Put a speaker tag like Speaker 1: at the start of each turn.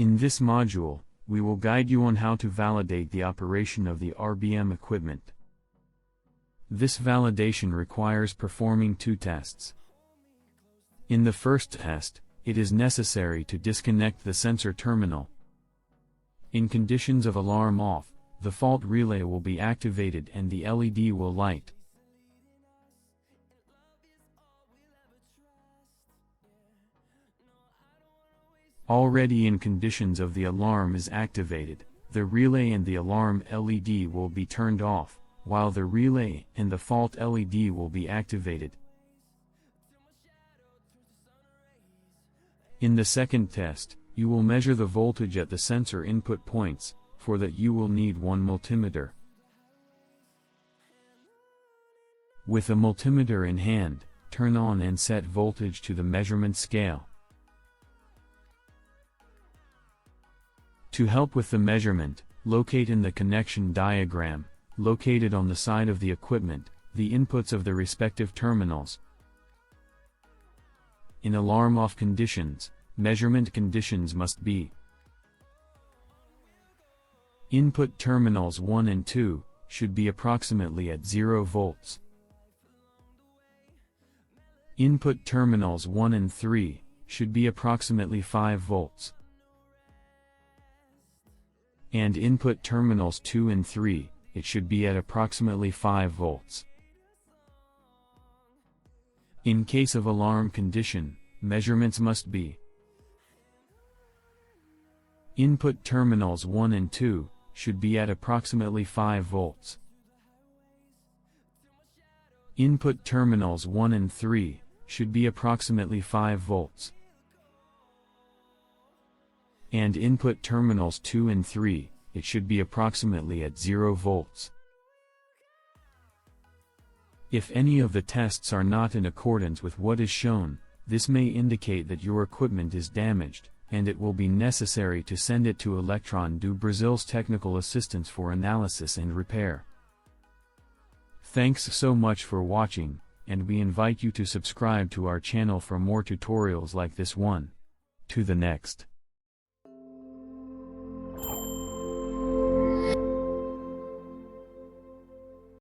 Speaker 1: In this module, we will guide you on how to validate the operation of the Rbm equipment. This validation requires performing two tests. In the first test, it is necessary to disconnect the sensor terminal. In conditions of alarm off, the fault relay will be activated and the LED will light. Already in conditions of the alarm is activated, the relay and the alarm LED will be turned off, while the relay and the fault LED will be activated. In the second test, you will measure the voltage at the sensor input points. For that you will need one multimeter. With a multimeter in hand, turn on and set voltage to the measurement scale. To help with the measurement, locate in the connection diagram, located on the side of the equipment, the inputs of the respective terminals. In alarm-off conditions, measurement conditions must be: input terminals 1 and 2 should be approximately at 0 volts. Input terminals 1 and 3 should be approximately 5 volts. And input terminals 2 and 3, it should be at approximately 5 volts. In case of alarm condition, measurements must be: input terminals 1 and 2 should be at approximately 5 volts. Input terminals 1 and 3 should be approximately 5 volts. And input terminals 2 and 3, it should be approximately at 0 volts. If any of the tests are not in accordance with what is shown, this may indicate that your equipment is damaged, and it will be necessary to send it to Electron do Brasil's technical assistance for analysis and repair. Thanks so much for watching, and we invite you to subscribe to our channel for more tutorials like this one. To the next.